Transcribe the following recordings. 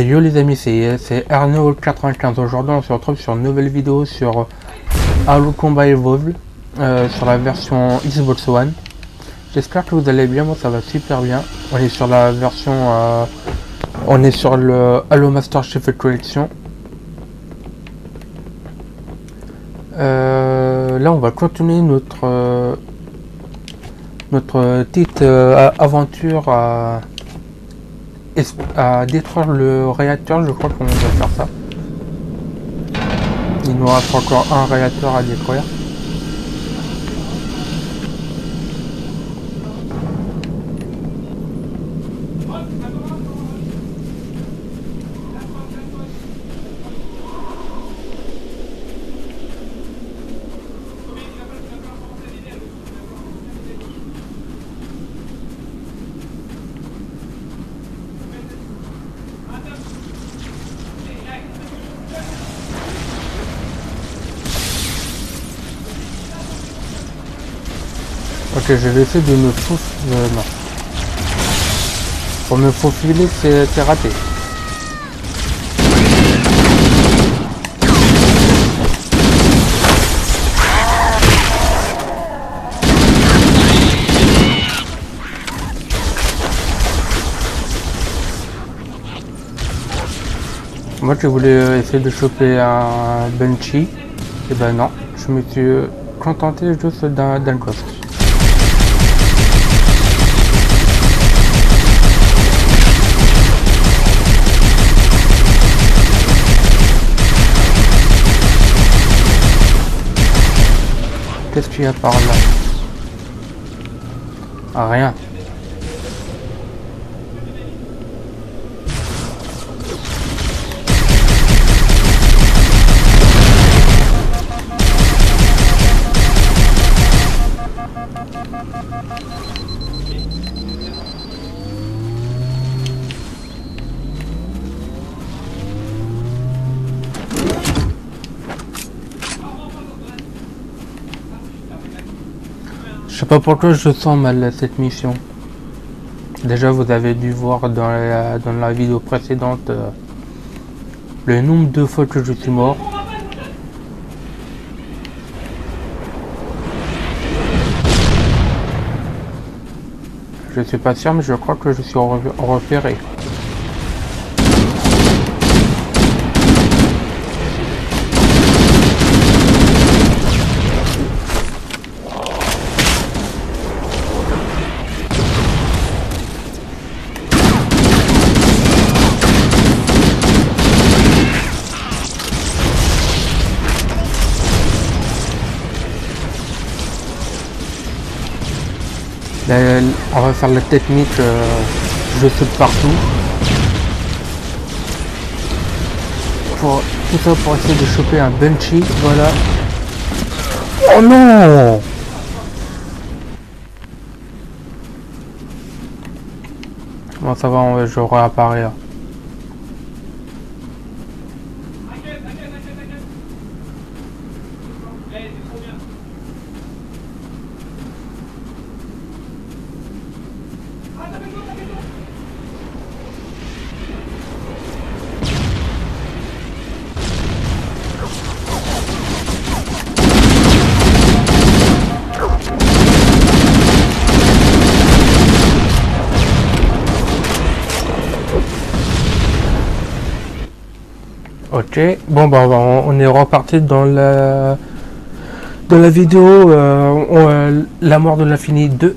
Yo les amis, c'est Arnaud95. Aujourd'hui on se retrouve sur une nouvelle vidéo sur Halo Combat Evolved sur la version Xbox One. J'espère que vous allez bien, moi ça va super bien. On est sur la version on est sur le Halo Master Chief Collection. Là on va continuer notre petite aventure à détruire le réacteur. Je crois qu'on va faire ça. Il nous reste encore un réacteur à détruire. Ok, je vais essayer de me faufiler. Non. Pour me faufiler, c'est raté. Moi, je voulais essayer de choper un Banshee. Et ben non, je me suis contenté juste d'un ghost. Qu'est-ce qu'il y a par là? Ah, rien. Je sais pas pourquoi je sens mal cette mission. Déjà vous avez dû voir dans la vidéo précédente le nombre de fois que je suis mort. Je suis pas sûr mais je crois que je suis repéré. Là, on va faire la technique je saute partout tout ça pour essayer de choper un Banshee. Voilà. Oh non, bon ça va, je réapparais là. Ok, bon bah on est reparti dans la vidéo la mort de l'infini 2.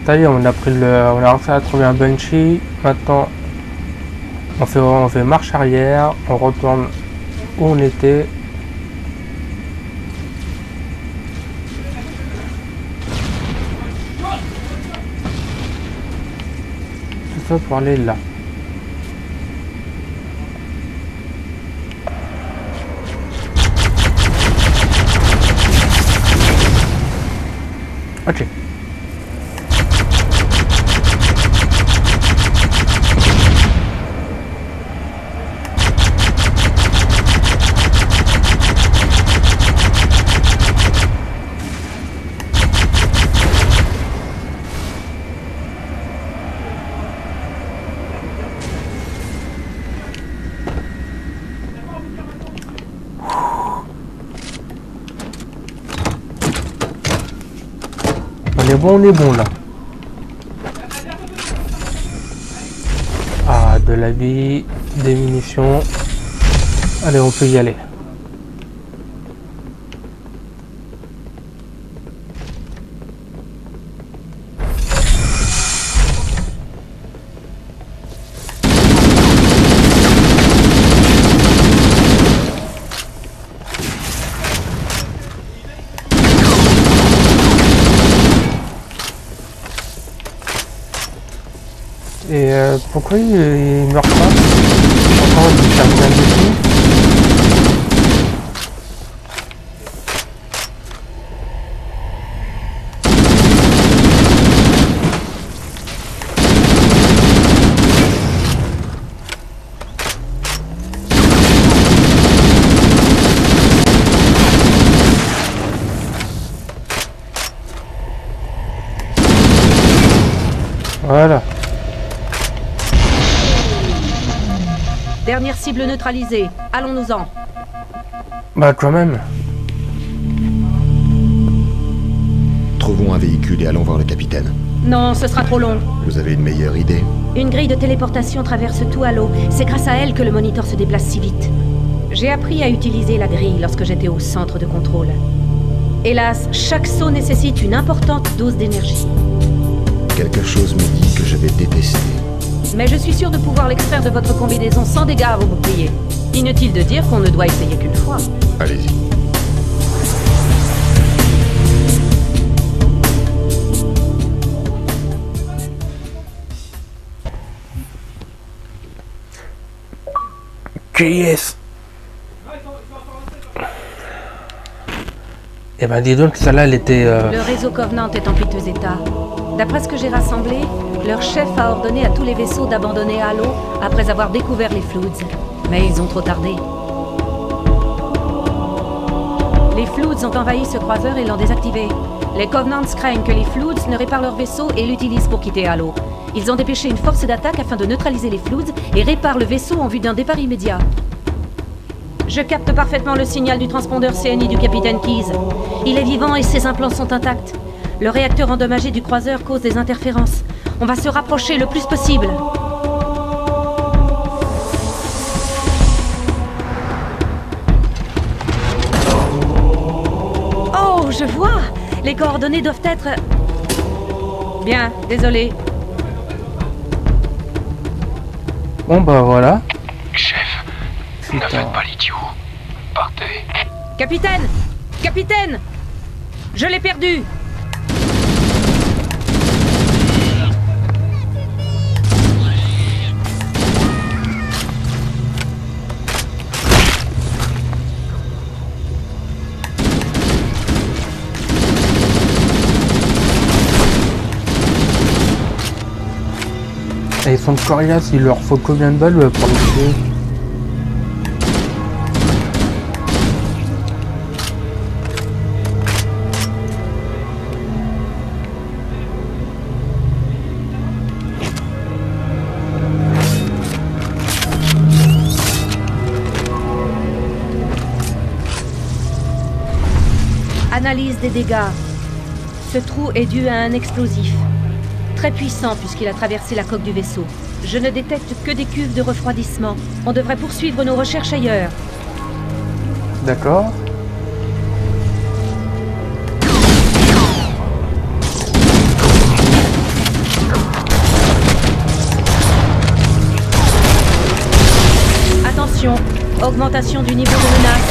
Ça y est, on a réussi à trouver un Banshee. Maintenant, on fait marche arrière, on retourne où on était. Tout ça pour aller là. Ok. On est bon là. Ah, de la vie, des munitions. Allez, on peut y aller. Et pourquoi il meurt pas? Encore il ferme bien dessus. Voilà. Dernière cible neutralisée. Allons-nous-en. Bah quand même. Trouvons un véhicule et allons voir le capitaine. Non, ce sera trop long. Vous avez une meilleure idée? Une grille de téléportation traverse tout Halo. C'est grâce à elle que le moniteur se déplace si vite. J'ai appris à utiliser la grille lorsque j'étais au centre de contrôle. Hélas, chaque saut nécessite une importante dose d'énergie. Quelque chose me dit que je vais détester. Mais je suis sûre de pouvoir l'extraire de votre combinaison sans dégâts à vos boucliers. Inutile de dire qu'on ne doit essayer qu'une fois. Allez-y. Yes. Eh ben dis donc, celle-là, elle était... Le réseau Covenant est en piteux état. D'après ce que j'ai rassemblé, leur chef a ordonné à tous les vaisseaux d'abandonner Halo après avoir découvert les Floods. Mais ils ont trop tardé. Les Floods ont envahi ce croiseur et l'ont désactivé. Les Covenants craignent que les Floods ne réparent leur vaisseau et l'utilisent pour quitter Halo. Ils ont dépêché une force d'attaque afin de neutraliser les Floods et réparent le vaisseau en vue d'un départ immédiat. Je capte parfaitement le signal du transpondeur CNI du capitaine Keyes. Il est vivant et ses implants sont intacts. Le réacteur endommagé du croiseur cause des interférences. On va se rapprocher le plus possible. Oh, je vois! Les coordonnées doivent être... Bien, désolé. Bon bah voilà. Chef, ne faites pas l'idiot. Partez. Capitaine! Capitaine! Je l'ai perdu! Et ils sont coriaces, il leur faut combien de balles pour le tuer? Analyse des dégâts. Ce trou est dû à un explosif. Très puissant puisqu'il a traversé la coque du vaisseau. Je ne détecte que des cuves de refroidissement. On devrait poursuivre nos recherches ailleurs. D'accord. Attention, augmentation du niveau de menace.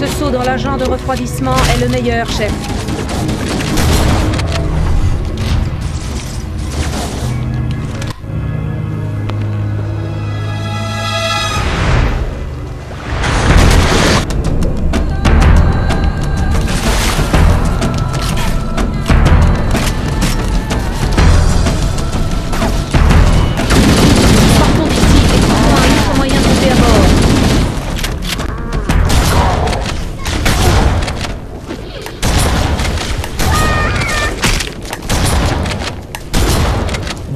Ce saut dans l'agent de refroidissement est le meilleur, chef.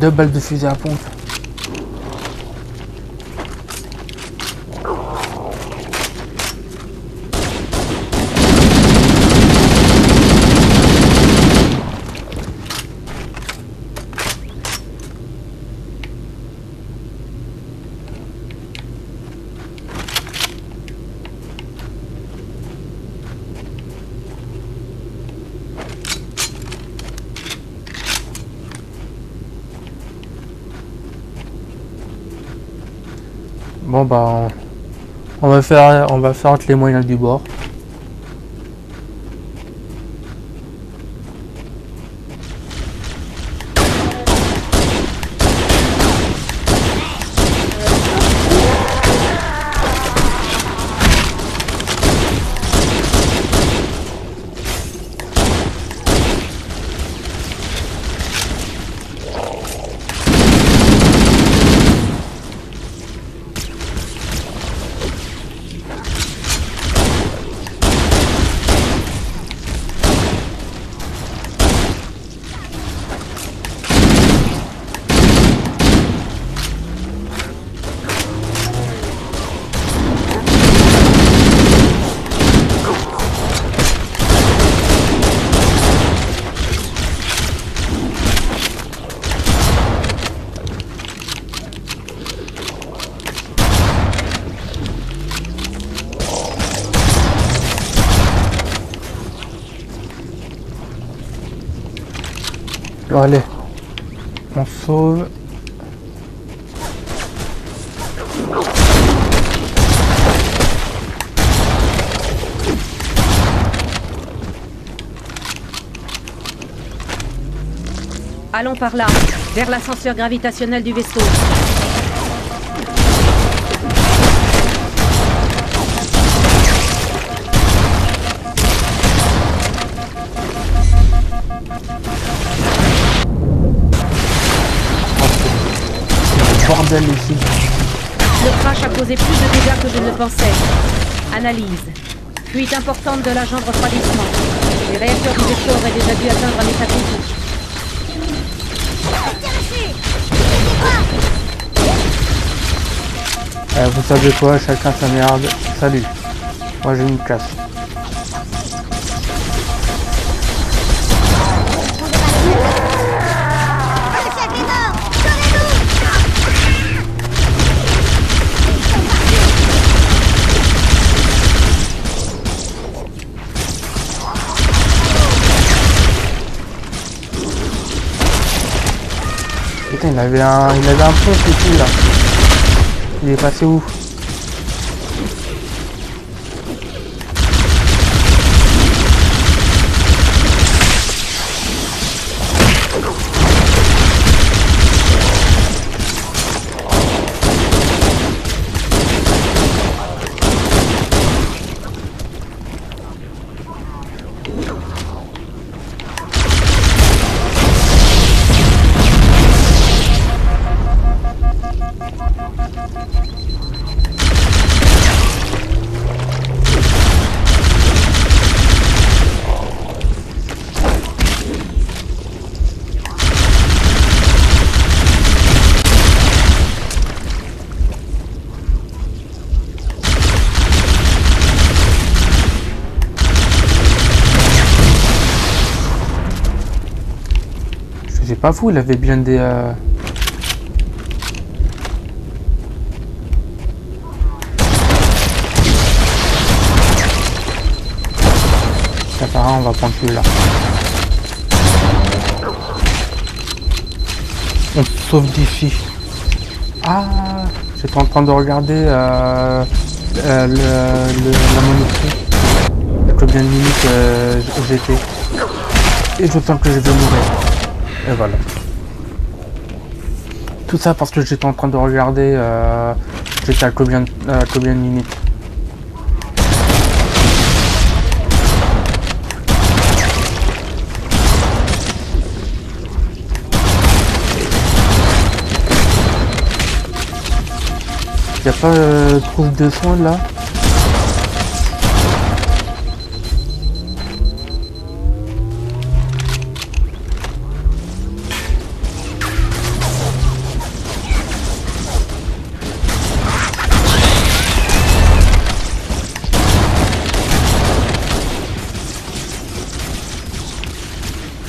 Deux balles de fusil à pompe. Bon bah on va faire entre les moyens du bord. Bon, allez, on sauve. Allons par là, vers l'ascenseur gravitationnel du vaisseau. Bordel ici. Le crash a causé plus de dégâts que je ne le pensais. Analyse. Fuite importante de l'agent de refroidissement. Les réacteurs du vaisseau auraient déjà dû atteindre un état critique. Vous savez quoi, chacun sa merde. Salut. Moi je me casse. Putain, il avait un pont ici là. Il est passé où? C'est pas fou, il avait bien des... Ça sert à rien, on va prendre celui-là. On se sauve d'ici. Ah, j'étais en train de regarder la monétique. À combien de minutes j'étais. Et je sens que je vais mourir. Et voilà. Tout ça parce que j'étais en train de regarder j'étais à combien de minutes. Y a pas trouve de soins là?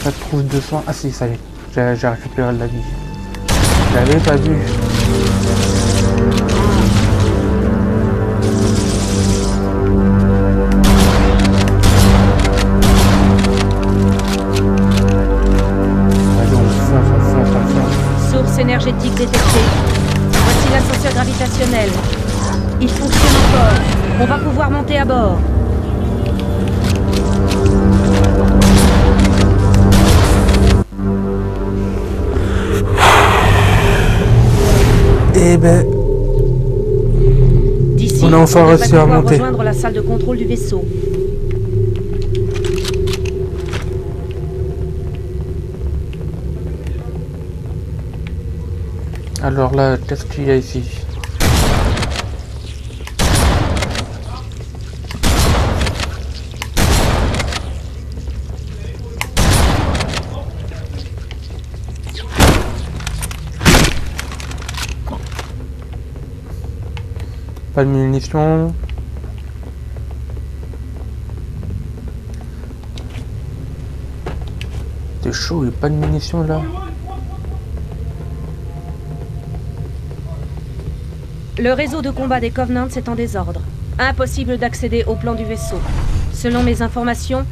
Pas de trouve de soins. Ah si, ça y est, j'ai récupéré de la vie. Je l'avais pas vu. Source énergétique détectée. Voici l'ascenseur gravitationnel. Il fonctionne encore. On va pouvoir monter à bord. Eh ben, D'ici, on a enfin réussi à monter. Rejoindre la salle de contrôle du vaisseau. Alors là, qu'est-ce qu'il y a ici? Pas de munitions. C'est chaud, il n'y a pas de munitions là. Le réseau de combat des Covenants est en désordre. Impossible d'accéder au plan du vaisseau. Selon mes informations,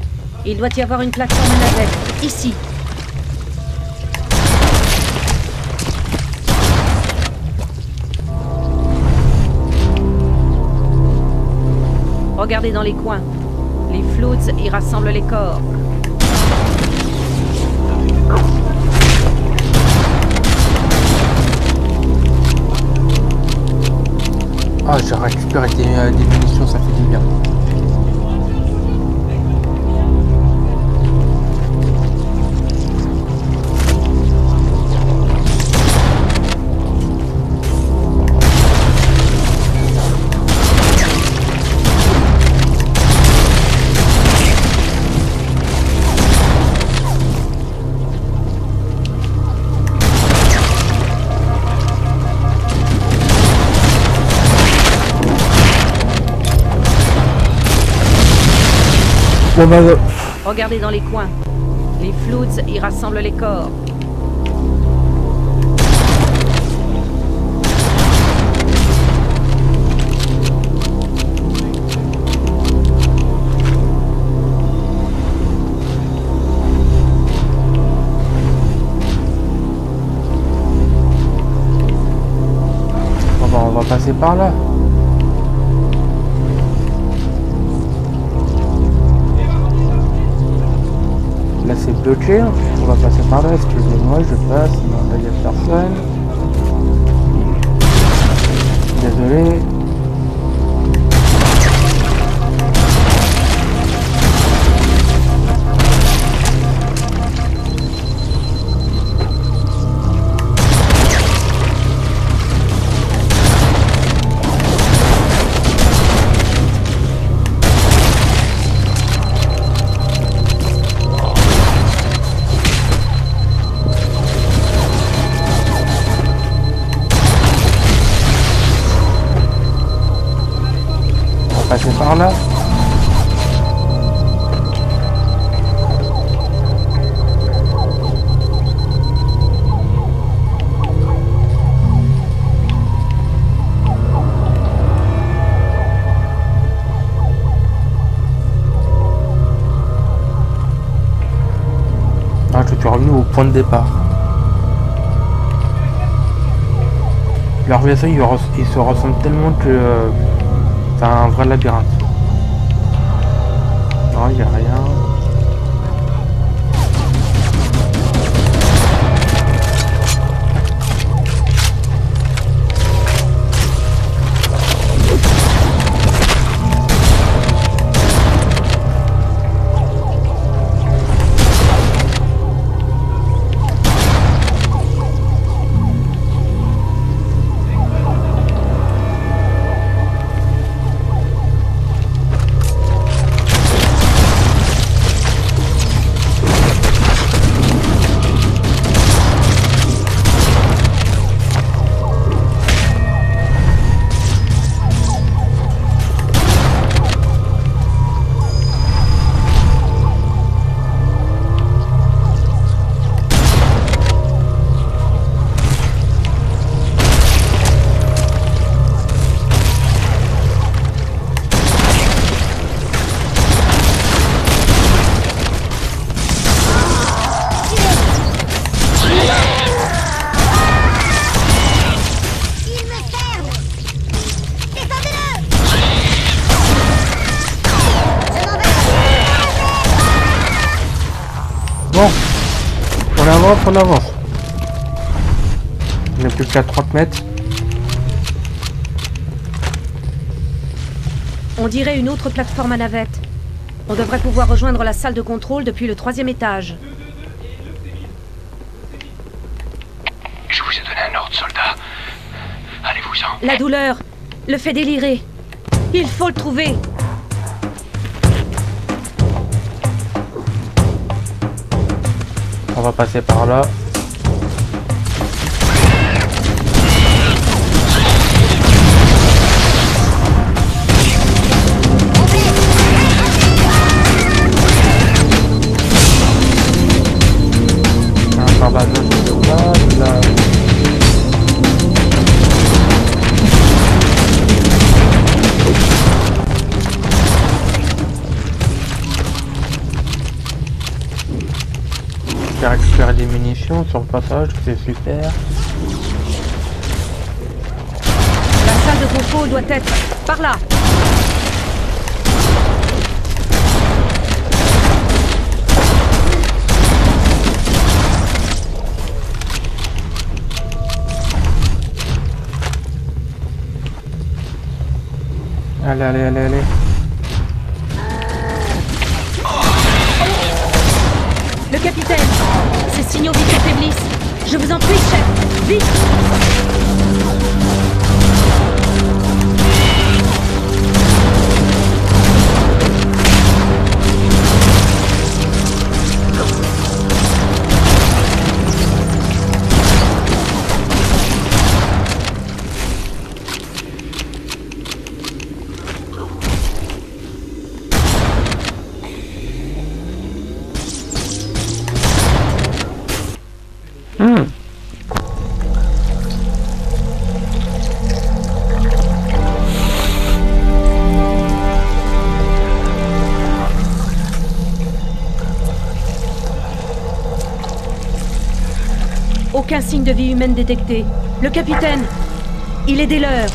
il doit y avoir une plateforme navette, ici. Regardez dans les coins. Les Flood y rassemblent les corps. Ah, j'ai récupéré des munitions, ça fait du bien. Bon bah... Regardez dans les coins. Les Flood y rassemblent les corps. Bon bah on va passer par là. Là c'est bloqué, on va passer par là, excusez-moi, je passe, non là il n'y a personne. Désolé. Passer par là. point de départ. Leur vaisseau il se ressemble tellement que c'est un vrai labyrinthe. Non, il n'y a rien. Bon, on avance. On n'est plus qu'à 30 mètres. On dirait une autre plateforme à navette. On devrait pouvoir rejoindre la salle de contrôle depuis le 3e étage. Je vous ai donné un ordre, soldat. Allez-vous-en. La douleur le fait délirer. Il faut le trouver. On va passer par là. Par là, là. J'ai récupéré des munitions sur le passage, c'est super. La salle de contrôle doit être par là. Allez, allez, allez, allez. Le capitaine, ces signaux vitaux faiblissent. Je vous en prie, chef, vite! Aucun signe de vie humaine détecté. Le capitaine, il est des leurs.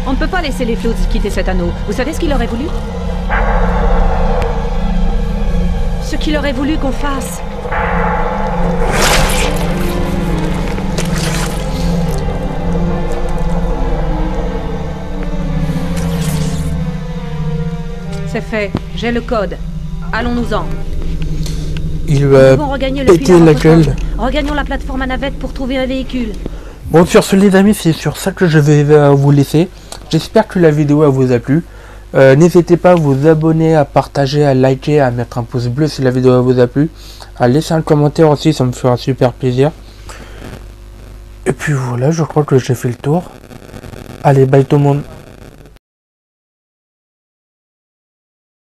On ne peut pas laisser les Flots quitter cet anneau. Vous savez ce qu'il aurait voulu? Ce qu'il aurait voulu qu'on fasse. C'est fait. J'ai le code. Allons-nous-en. Il va péter la gueule. Regagnons la plateforme à navette pour trouver un véhicule. Bon, sur ce les amis, c'est sur ça que je vais vous laisser. J'espère que la vidéo vous a plu. N'hésitez pas à vous abonner, à partager, à liker, à mettre un pouce bleu si la vidéo vous a plu. À laisser un commentaire aussi, ça me fera super plaisir. Et puis voilà, je crois que j'ai fait le tour. Allez, bye tout le monde.